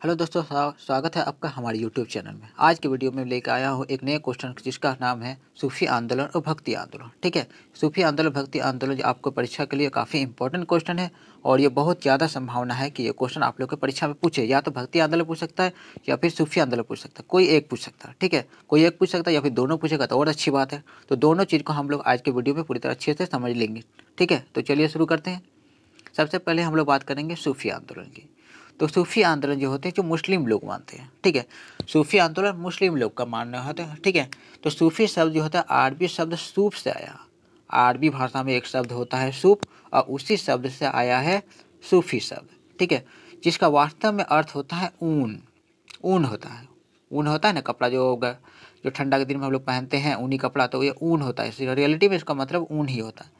Hello दोस्तों, स्वागत है आपका हमारे यूट्यूब चैनल में। आज के वीडियो में लेकर आया हूँ एक नए क्वेश्चन जिसका नाम है सूफी आंदोलन और भक्ति आंदोलन। ठीक है, सूफी आंदोलन भक्ति आंदोलन जो आपको परीक्षा के लिए काफ़ी इंपॉर्टेंट क्वेश्चन है और ये बहुत ज़्यादा संभावना है कि ये क्वेश्चन आप लोग के परीक्षा में पूछे। या तो भक्ति आंदोलन पूछ सकता है या फिर सूफी आंदोलन पूछ सकता है, कोई एक पूछ सकता है। ठीक है, कोई एक पूछ सकता है या फिर दोनों पूछेगा तो और अच्छी बात है। तो दोनों चीज़ को हम लोग आज के वीडियो में पूरी तरह अच्छे से समझ लेंगे। ठीक है, तो चलिए शुरू करते हैं। सबसे पहले हम लोग बात करेंगे सूफी आंदोलन की। तो सूफी आंदोलन जो होते हैं जो मुस्लिम लोग मानते हैं। ठीक है, सूफी आंदोलन मुस्लिम लोग का मानना होता है। ठीक है, तो सूफी शब्द जो होता है अरबी शब्द सूफ से आया। अरबी भाषा में एक शब्द होता है सूफ और उसी शब्द से आया है सूफी शब्द। ठीक है, जिसका वास्तव में अर्थ होता है ऊन। ऊन होता है, ऊन होता है ना कपड़ा जो ठंडा के दिन में हम लोग पहनते हैं ऊनी कपड़ा, तो ये ऊन होता है। रियलिटी में इसका मतलब ऊन ही होता है।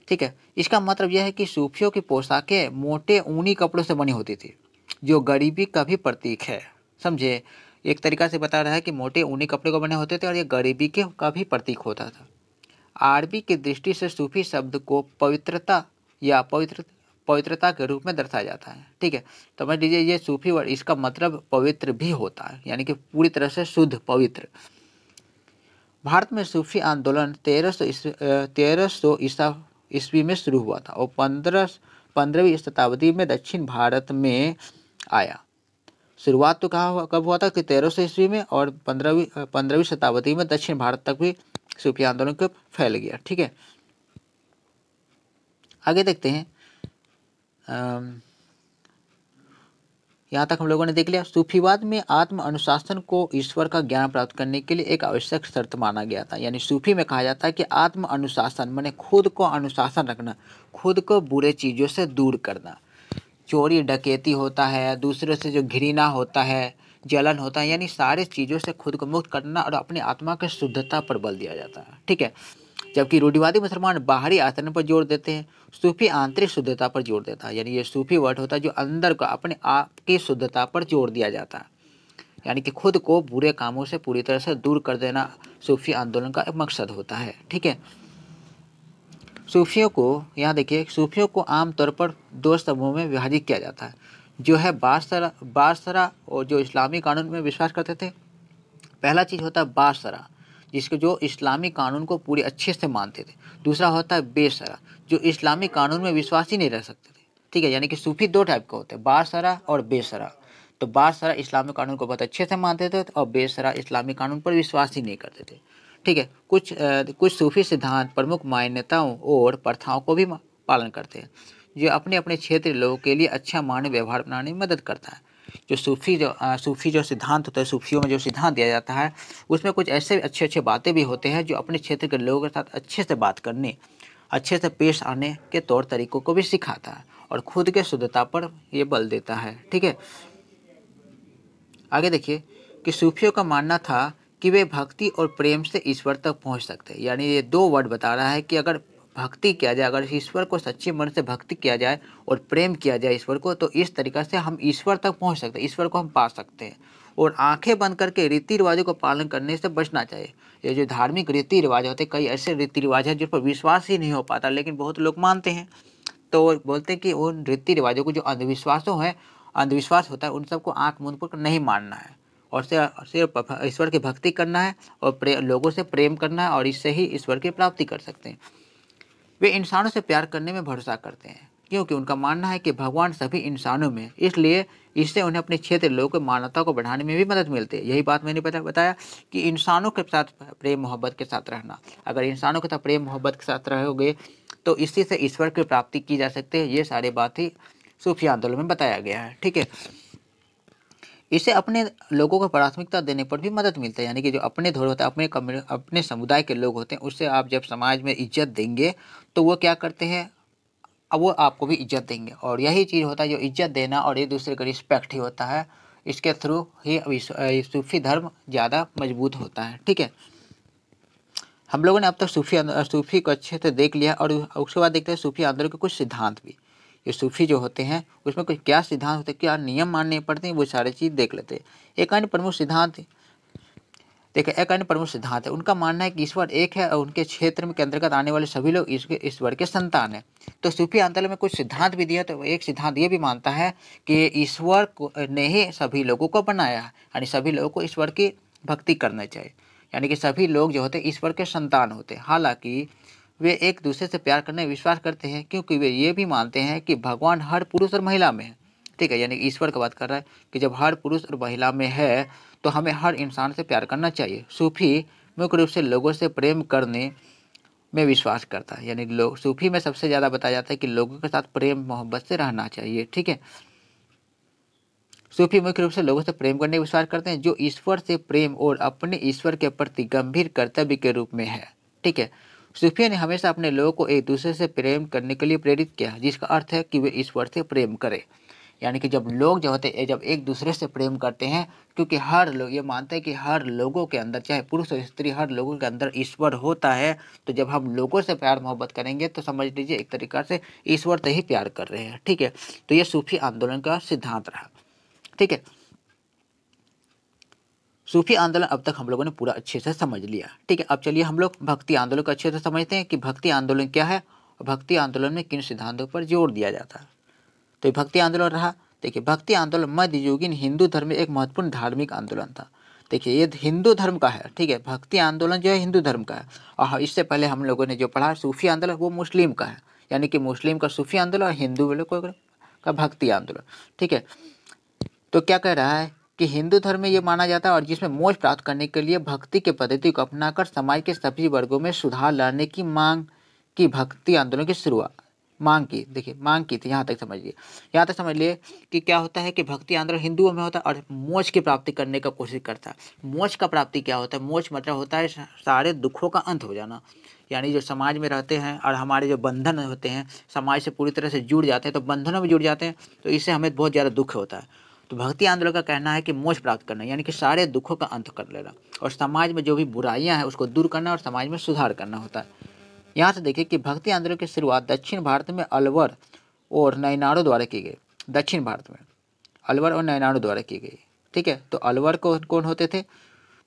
ठीक है, इसका मतलब यह है कि सूफियों की पोशाकें मोटे ऊनी कपड़ों से बनी होती थी, जो गरीबी का भी प्रतीक है। समझे, एक तरीका से बता रहा है कि मोटे ऊनी कपड़े को बने होते थे और ये गरीबी के का भी प्रतीक होता था। आरबी की दृष्टि से सूफी शब्द को पवित्रता या पवित्रता के रूप में दर्शाया जाता है। ठीक है, तो समझ लीजिए ये सूफी वर्ड इसका मतलब पवित्र भी होता है, यानी कि पूरी तरह से शुद्ध पवित्र। भारत में सूफी आंदोलन 1300 ईस्वी में शुरू हुआ था और 15वीं शताब्दी में दक्षिण भारत में आया। शुरुआत तो कब हुआ था कि 1300 ईस्वी में, और 15वीं शताब्दी में दक्षिण भारत तक भी सूफी आंदोलन को फैल गया। ठीक है, आगे देखते हैं। यहाँ तक हम लोगों ने देख लिया। सूफीवाद में आत्म अनुशासन को ईश्वर का ज्ञान प्राप्त करने के लिए एक आवश्यक शर्त माना गया था। यानी सूफी में कहा जाता है कि आत्म अनुशासन माने खुद को अनुशासन रखना, खुद को बुरे चीज़ों से दूर करना। चोरी डकैती होता है, दूसरे से जो घृणा होता है, जलन होता है, यानी सारे चीज़ों से खुद को मुक्त करना और अपनी आत्मा की शुद्धता पर बल दिया जाता है। ठीक है, जबकि रूढ़िवादी मुसलमान बाहरी आचरण पर जोर देते हैं, सूफी आंतरिक शुद्धता पर जोर देता है। यानी ये सूफी वर्ड होता है जो अंदर को अपने आप की शुद्धता पर जोर दिया जाता है, यानी कि खुद को बुरे कामों से पूरी तरह से दूर कर देना सूफी आंदोलन का एक मकसद होता है। ठीक है, सूफियों को यहाँ देखिए, सूफियों को आमतौर पर दो समूह में विभाजित किया जाता है, जो है बासरा और जो इस्लामी कानून में विश्वास करते थे। पहला चीज़ होता है बासरा, जिसको जो इस्लामी कानून को पूरी अच्छे से मानते थे। दूसरा होता है बेसरा, जो इस्लामी कानून में विश्वास ही नहीं रह सकते थे। ठीक है, यानी कि सूफी दो टाइप के होते हैं, बासरा और बेसरा। तो बासरा इस्लामी कानून को बहुत अच्छे से मानते थे और बेसरा इस्लामी कानून पर विश्वास ही नहीं करते थे। ठीक है, कुछ सूफी सिद्धांत प्रमुख मान्यताओं और प्रथाओं को भी पालन करते हैं, जो अपने अपने क्षेत्र लोगों के लिए अच्छा मानव व्यवहार बनाने में मदद करता है। जो सूफी जो सिद्धांत होता है, सूफियों में जो सिद्धांत दिया जाता है, उसमें कुछ ऐसे अच्छे अच्छे बातें भी होते हैं जो अपने क्षेत्र के लोगों के साथ अच्छे से बात करने, अच्छे से पेश आने के तौर तरीकों को भी सिखाता है और खुद के शुद्धता पर ये बल देता है। ठीक है, आगे देखिए कि सूफियों का मानना था कि वे भक्ति और प्रेम से ईश्वर तक पहुंच सकते हैं। यानी ये दो वर्ड बता रहा है कि अगर भक्ति किया जाए, अगर ईश्वर को सच्चे मन से भक्ति किया जाए और प्रेम किया जाए ईश्वर को, तो इस तरीक़ा से हम ईश्वर तक पहुंच सकते हैं, ईश्वर को हम पा सकते हैं। और आंखें बंद करके रीति रिवाजों को पालन करने से बचना चाहिए। ये जो धार्मिक रीति रिवाज होते हैं, कई ऐसे रीति रिवाज हैं जिन पर विश्वास ही नहीं हो पाता, लेकिन बहुत लोग मानते हैं। तो बोलते हैं कि उन रीति रिवाजों को, जो अंधविश्वास होता है, उन सबको आँख मूंद कर नहीं मानना है और सिर्फ ईश्वर की भक्ति करना है और लोगों से प्रेम करना है, और इससे ही ईश्वर की प्राप्ति कर सकते हैं। वे इंसानों से प्यार करने में भरोसा करते हैं, क्योंकि उनका मानना है कि भगवान सभी इंसानों में, इसलिए इससे उन्हें अपने क्षेत्र लोगों की मानवता को बढ़ाने में भी मदद मिलती है। यही बात मैंने बताया कि इंसानों के साथ प्रेम मोहब्बत के साथ रहना, अगर इंसानों के साथ प्रेम मोहब्बत के साथ रहोगे तो इसी से ईश्वर की प्राप्ति की जा सकती है। ये सारी बात ही सूफी आंदोलन में बताया गया है। ठीक है, इसे अपने लोगों को प्राथमिकता देने पर भी मदद मिलता है। यानी कि जो अपने धर्म होता है, अपने समुदाय के लोग होते हैं, उससे आप जब समाज में इज्जत देंगे तो वो क्या करते हैं, अब वो आपको भी इज्जत देंगे। और यही चीज़ होता है, जो इज्जत देना और एक दूसरे का रिस्पेक्ट ही होता है। इसके थ्रू ही सूफी धर्म ज़्यादा मजबूत होता है। ठीक है, हम लोगों ने अब तक सूफी को अच्छे से देख लिया और उसके बाद देखते हैं सूफी आंदोलन के कुछ सिद्धांत भी। ये सूफी जो होते हैं उसमें कुछ क्या सिद्धांत होते हैं, क्या नियम मानने पड़ते हैं, वो सारी चीज़ देख लेते हैं। एक अन्य प्रमुख सिद्धांत देखिए, एक अन्य प्रमुख सिद्धांत है, उनका मानना है कि ईश्वर एक है और उनके क्षेत्र में के अंतर्गत आने वाले सभी लोग ईश्वर के संतान हैं। तो सूफी आंदोलन में कुछ सिद्धांत भी दिया, तो एक सिद्धांत ये भी मानता है कि ईश्वर ने ही सभी लोगों को बनाया है, यानी सभी लोगों को ईश्वर की भक्ति करना चाहिए, यानी कि सभी लोग जो होते हैं ईश्वर के संतान होते हैं। हालांकि वे एक दूसरे से प्यार करने में विश्वास करते हैं, क्योंकि वे ये भी मानते हैं कि भगवान हर पुरुष और महिला में है। ठीक है, यानी ईश्वर की बात कर रहा है कि जब हर पुरुष और महिला में है तो हमें हर इंसान से प्यार करना चाहिए। सूफी मुख्य रूप से लोगों से प्रेम करने में विश्वास करता है, यानी लोग सूफी में सबसे ज़्यादा बताया जाता है कि लोगों के साथ प्रेम मोहब्बत से रहना चाहिए। ठीक है, सूफी मुख्य रूप से लोगों से प्रेम करने में विश्वास करते हैं, जो ईश्वर से प्रेम और अपने ईश्वर के प्रति गंभीर कर्तव्य के रूप में है। ठीक है, सूफियों ने हमेशा अपने लोगों को एक दूसरे से प्रेम करने के लिए प्रेरित किया, जिसका अर्थ है कि वे ईश्वर से प्रेम करें। यानी कि जब लोग जो होते हैं जब एक दूसरे से प्रेम करते हैं, क्योंकि हर लोग ये मानते हैं कि हर लोगों के अंदर, चाहे पुरुष और स्त्री, हर लोगों के अंदर ईश्वर होता है। तो जब हम लोगों से प्यार मोहब्बत करेंगे तो समझ लीजिए एक तरीका से ईश्वर से ही प्यार कर रहे हैं। ठीक है, तो ये सूफी आंदोलन का सिद्धांत रहा। ठीक है, सूफी आंदोलन अब तक हम लोगों ने पूरा अच्छे से समझ लिया। ठीक है, अब चलिए हम लोग भक्ति आंदोलन को अच्छे से समझते हैं कि भक्ति आंदोलन क्या है और भक्ति आंदोलन में किन सिद्धांतों पर जोर दिया जाता है। तो ये भक्ति आंदोलन रहा। देखिए, भक्ति आंदोलन मध्ययुगीन हिंदू धर्म में एक महत्वपूर्ण धार्मिक आंदोलन था। देखिए, ये हिंदू धर्म का है। ठीक है, भक्ति आंदोलन जो है हिंदू धर्म का है, और इससे पहले हम लोगों ने जो पढ़ा सूफी आंदोलन वो मुस्लिम का है, यानी कि मुस्लिम का सूफी आंदोलन और हिंदू लोगों का भक्ति आंदोलन। ठीक है, तो क्या कह रहा है कि हिंदू धर्म में ये माना जाता है और जिसमें मोक्ष प्राप्त करने के लिए भक्ति के पद्धति को अपनाकर समाज के सभी वर्गों में सुधार लाने की मांग की भक्ति आंदोलन की शुरुआत मांग की। देखिए, मांग की थी, यहाँ तक समझिए। यहाँ तक समझ लिए कि क्या होता है कि भक्ति आंदोलन हिंदुओं में होता है और मोक्ष की प्राप्ति करने का कोशिश करता है। मोक्ष का प्राप्ति क्या होता है? मोक्ष मतलब होता है सारे दुखों का अंत हो जाना, यानी जो समाज में रहते हैं और हमारे जो बंधन होते हैं समाज से पूरी तरह से जुड़ जाते हैं, तो बंधनों में जुड़ जाते हैं, तो इससे हमें बहुत ज़्यादा दुख होता है। तो भक्ति आंदोलन का कहना है कि मोक्ष प्राप्त करना, यानी कि सारे दुखों का अंत कर लेना और समाज में जो भी बुराइयां हैं उसको दूर करना और समाज में सुधार करना होता है। यहाँ से देखिए कि भक्ति आंदोलन की शुरुआत दक्षिण भारत में अलवर और नैनारों द्वारा की गई। दक्षिण भारत में अलवर और नैनारों द्वारा की गई। ठीक है, तो अलवर कौन होते थे?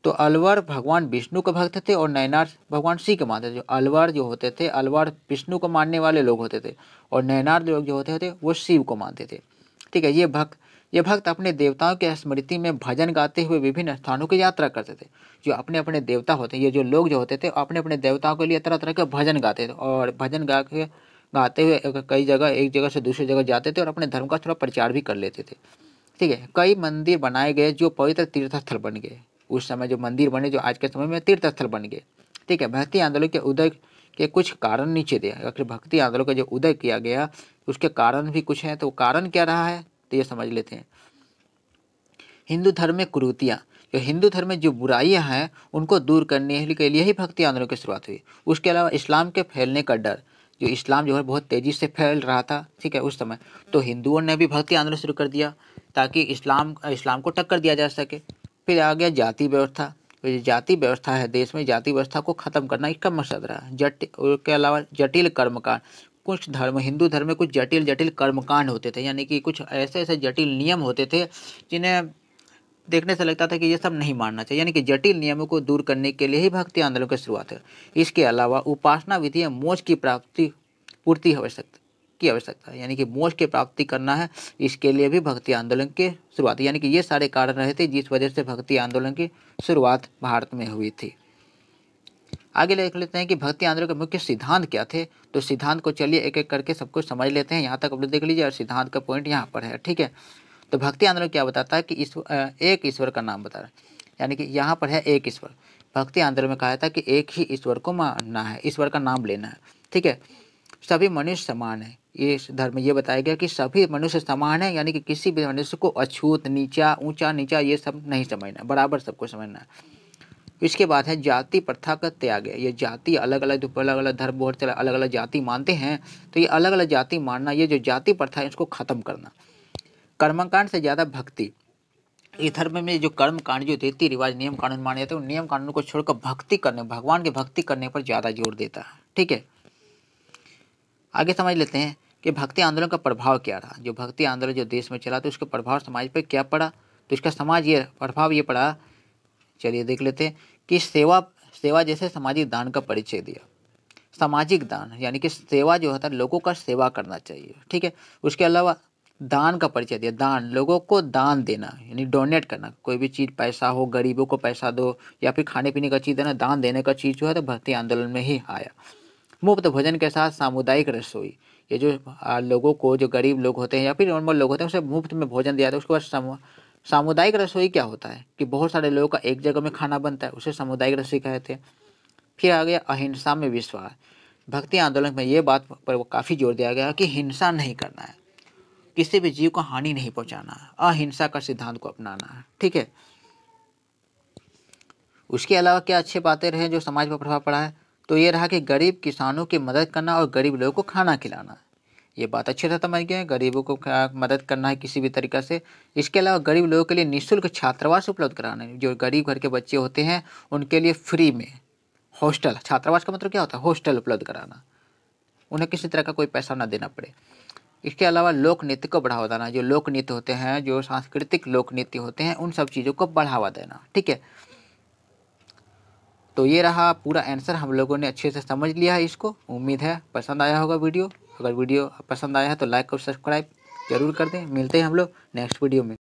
तो अलवर भगवान विष्णु के भक्त थे और नैनार भगवान शिव के मानते थे। जो अलवर जो होते थे, अलवर विष्णु को मानने वाले लोग होते थे और नैनार लोग जो होते थे वो शिव को मानते थे। ठीक है, ये भक्त अपने देवताओं के स्मृति में भजन गाते हुए विभिन्न स्थानों की यात्रा करते थे। जो अपने अपने देवता होते हैं, ये जो लोग जो होते थे अपने अपने देवताओं के लिए तरह तरह के भजन गाते थे और भजन गाते हुए कई जगह एक जगह से दूसरी जगह जाते थे और अपने धर्म का थोड़ा प्रचार भी कर लेते थे। ठीक है, कई मंदिर बनाए गए जो पवित्र तीर्थ स्थल बन गए। उस समय जो मंदिर बने जो आज के समय में तीर्थ स्थल बन गए। ठीक है, भक्ति आंदोलन के उदय के कुछ कारण नीचे दिया। अगर भक्ति आंदोलन का जो उदय किया गया उसके कारण भी कुछ हैं, तो कारण क्या रहा है तो ये समझ लेते हैं। हिंदू धर्म में कुरीतियाँ, जो हिंदू धर्म में जो बुराइयां हैं उनको दूर करने के लिए ही भक्ति आंदोलन की शुरुआत हुई। उसके अलावा इस्लाम के फैलने का डर, जो इस्लाम जो है बहुत तेज़ी से फैल रहा था। ठीक है, उस समय तो हिंदुओं ने भी भक्ति आंदोलन शुरू कर दिया ताकि इस्लाम को टक्कर दिया जा सके। फिर आ गया जाति व्यवस्था। तो ये जाति व्यवस्था है, देश में जाति व्यवस्था को ख़त्म करना इसका मकसद रहा। उसके अलावा जटिल कर्मकांड, कुछ धर्म हिंदू धर्म में कुछ जटिल जटिल कर्मकांड होते थे, यानी कि कुछ ऐसे ऐसे जटिल नियम होते थे जिन्हें देखने से लगता था कि ये सब नहीं मानना चाहिए, यानी कि जटिल नियमों को दूर करने के लिए ही भक्ति आंदोलन की शुरुआत है। इसके अलावा उपासना विधि या मोक्ष की पूर्ति आवश्यकता है, यानी कि मोक्ष की प्राप्ति करना है, इसके लिए भी भक्ति आंदोलन की शुरुआत, यानी कि ये सारे कारण रहे थे जिस वजह से भक्ति आंदोलन की शुरुआत भारत में हुई थी। आगे देख लेते हैं कि भक्ति आंदोलन के मुख्य सिद्धांत क्या थे। तो सिद्धांत को चलिए एक एक करके सब कुछ समझ लेते हैं। यहाँ तक आप लोग देख लीजिए और सिद्धांत का पॉइंट यहाँ पर है। ठीक है, तो भक्ति आंदोलन क्या बताता है कि एक ईश्वर का नाम बता रहा है, यानी कि यहाँ पर है एक ईश्वर। भक्ति आंदोलन में कहा था कि एक ही ईश्वर को मानना है, ईश्वर का नाम लेना है। ठीक है, सभी मनुष्य समान है। ये धर्म में ये बताया गया कि सभी मनुष्य समान है, यानी कि किसी भी मनुष्य को अछूत नीचा ऊंचा नीचा ये सब नहीं समझना, बराबर सबको समझना है। इसके बाद है जाति प्रथा का त्याग है। ये जाति अलग अलग धर्म बहुत अलग अलग जाति मानते हैं, तो ये अलग अलग जाति मानना, ये जो जाति प्रथा है इसको खत्म करना। कर्मकांड से ज़्यादा भक्ति, इस धर्म में जो कर्म कांड जो रीति रिवाज नियम कानून माने जाते हैं उन नियम कानून को छोड़कर भक्ति करने, भगवान की भक्ति करने पर ज़्यादा जोर देता है। ठीक है, आगे समझ लेते हैं कि भक्ति आंदोलन का प्रभाव क्या रहा। जो भक्ति आंदोलन जो देश में चला तो उसका प्रभाव समाज पर क्या पड़ा। तो इसका प्रभाव ये पड़ा चलिए देख लेते हैं कि सेवा सेवा जैसे सामाजिक दान का परिचय दिया। सामाजिक दान यानी कि सेवा जो होता है, लोगों का सेवा करना चाहिए, ठीक है। उसके अलावा दान का परिचय दिया, दान लोगों को दान देना यानी डोनेट करना, कोई भी चीज़, पैसा हो, गरीबों को पैसा दो या फिर खाने पीने का चीज़ देना, दान देने का चीज़ जो है तो भक्ति आंदोलन में ही आया। मुफ्त भोजन के साथ सामुदायिक रसोई, ये जो लोगों को, जो गरीब लोग होते हैं या फिर नॉर्मल लोग होते हैं, उसे मुफ्त में भोजन दिया जाता है। उसके बाद सामुदायिक रसोई क्या होता है कि बहुत सारे लोगों का एक जगह में खाना बनता है, उसे सामुदायिक रसोई कहते हैं। फिर आ गया अहिंसा में विश्वास। भक्ति आंदोलन में ये बात पर वो काफ़ी जोर दिया गया कि हिंसा नहीं करना है, किसी भी जीव को हानि नहीं पहुंचाना है, अहिंसा का सिद्धांत को अपनाना है, ठीक है। उसके अलावा क्या अच्छी बातें रहे जो समाज पर प्रभाव पड़ा है, तो ये रहा कि गरीब किसानों की मदद करना और गरीब लोगों को खाना खिलाना। ये बात अच्छे से समझ गए, गरीबों को मदद करना है किसी भी तरीक़ा से। इसके अलावा गरीब लोगों के लिए निःशुल्क छात्रावास उपलब्ध कराना है, जो गरीब घर के बच्चे होते हैं उनके लिए फ्री में हॉस्टल, छात्रावास का मतलब क्या होता है, हॉस्टल उपलब्ध कराना, उन्हें किसी तरह का कोई पैसा ना देना पड़े। इसके अलावा लोक नृत्य को बढ़ावा देना, जो लोक नृत्य होते हैं, जो सांस्कृतिक लोक नृत्य होते हैं, उन सब चीज़ों को बढ़ावा देना, ठीक है। तो ये रहा पूरा आंसर, हम लोगों ने अच्छे से समझ लिया है इसको। उम्मीद है पसंद आया होगा वीडियो। अगर वीडियो पसंद आया है तो लाइक और सब्सक्राइब जरूर कर दें। मिलते हैं हम लोग नेक्स्ट वीडियो में।